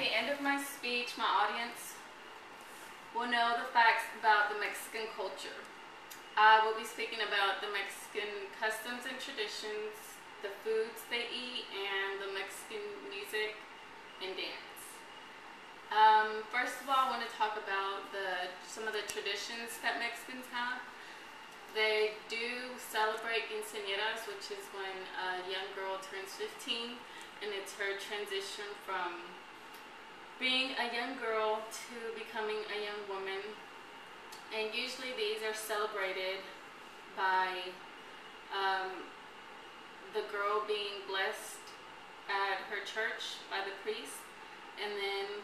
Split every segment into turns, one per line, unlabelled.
the end of my speech, my audience will know the facts about the Mexican culture. I will be speaking about the Mexican customs and traditions, the foods they eat, and the Mexican music and dance. First of all, I want to talk about some of the traditions that Mexicans have. They do celebrate quinceañeras, which is when a young girl turns 15, and it's her transition from being a young girl to becoming a young woman. And usually these are celebrated by the girl being blessed at her church by the priest, and then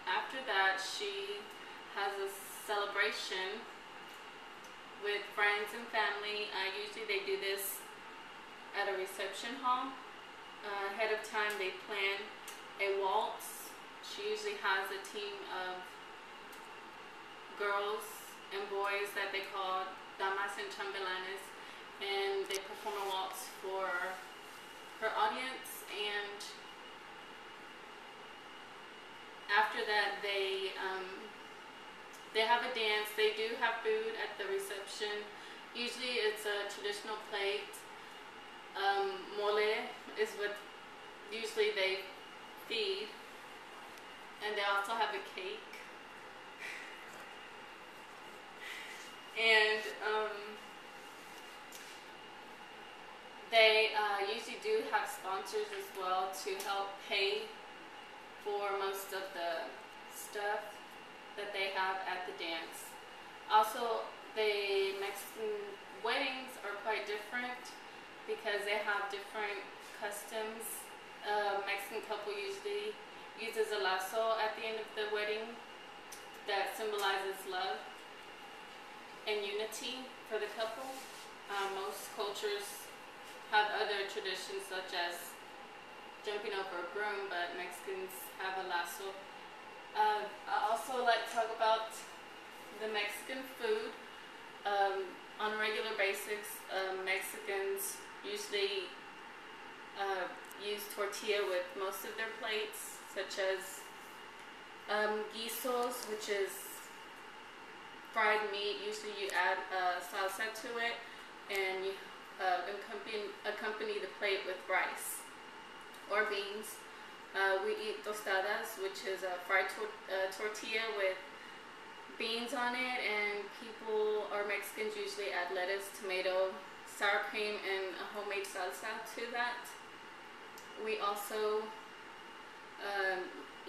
after that she has a celebration with friends and family. Usually they do this at a reception hall. Ahead of time they plan a waltz. She usually has a team of girls and boys that they call damas and chambelanes, and they perform a waltz for her audience. And after that they have a dance. They do have food at the reception. Usually it's a traditional plate. Mole is what usually they feed, and they also have a cake. And they usually do have sponsors as well to help pay for most of the stuff that they have at the dance. Also, the Mexican weddings are quite different because they have different customs. A Mexican couple usually uses a lasso at the end of the wedding that symbolizes love and unity for the couple. Most cultures have other traditions such as jumping over a broom, but Mexicans have a lasso. I also like to talk about the Mexican food. On a regular basis, Mexicans usually use tortilla with most of their plates, such as guisos, which is fried meat. Usually you add salsa to it, and you accompany the plate with rice or beans. We eat tostadas, which is a fried tortilla with beans on it, and people or Mexicans usually add lettuce, tomato, sour cream, and a homemade salsa to that. We also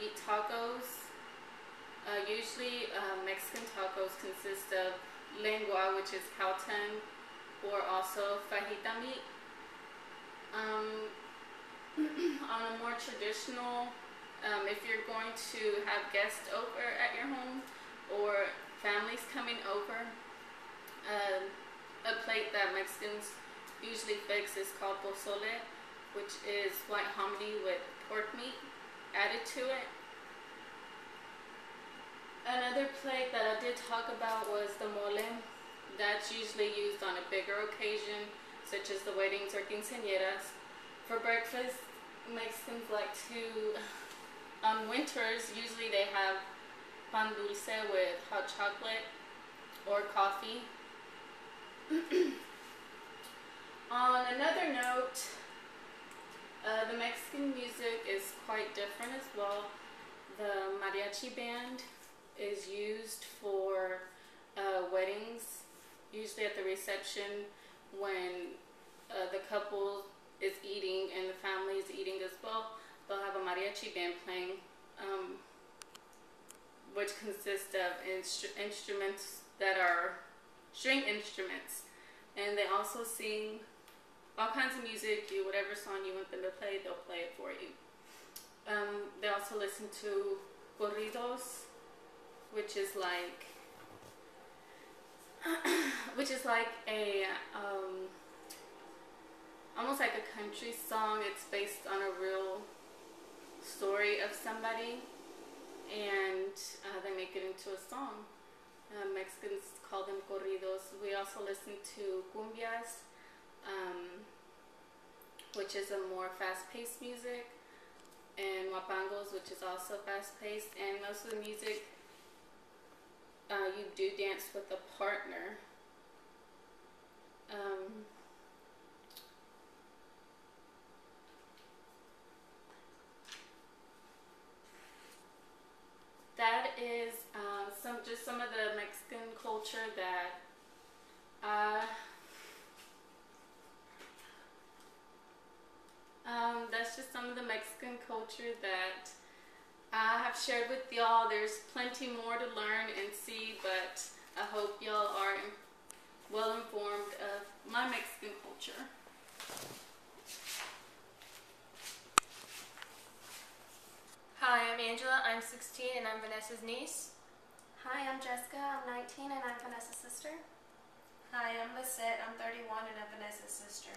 eat tacos. Usually Mexican tacos consist of lengua, which is cow tongue, or also fajita meat. On a more traditional, if you're going to have guests over at your home or families coming over, a plate that Mexicans usually fix is called pozole, which is white hominy with pork meat added to it. Another plate that I did talk about was the mole. That's usually used on a bigger occasion, such as the weddings or quinceañeras. For breakfast, Mexicans like to, on winters, usually they have pan dulce with hot chocolate or coffee. On another note, the Mexican music is quite different as well. The mariachi band is used for weddings, usually at the reception when the couple is eating and the family is eating as well. They'll have a mariachi band playing, which consists of instruments that are string instruments, and they also sing all kinds of music. Whatever song you want them to play, they'll play it for you. They also listen to corridos, which is like a almost like a country song. It's based on a real story of somebody, and they make it into a song. Mexicans call them corridos. We also listen to cumbias, which is a more fast-paced music. and Wapangos, which is also fast-paced, and most of the music you do dance with a partner. That is some of the Mexican culture that that's just some of the Mexican culture that I have shared with y'all. There's plenty more to learn and see, but I hope y'all are well informed of my Mexican culture.
Hi, I'm Angela. I'm 16 and I'm Vanessa's niece.
Hi, I'm Jessica. I'm 19 and I'm Vanessa's sister.
Hi, I'm Lisette. I'm 31 and I'm Vanessa's sister.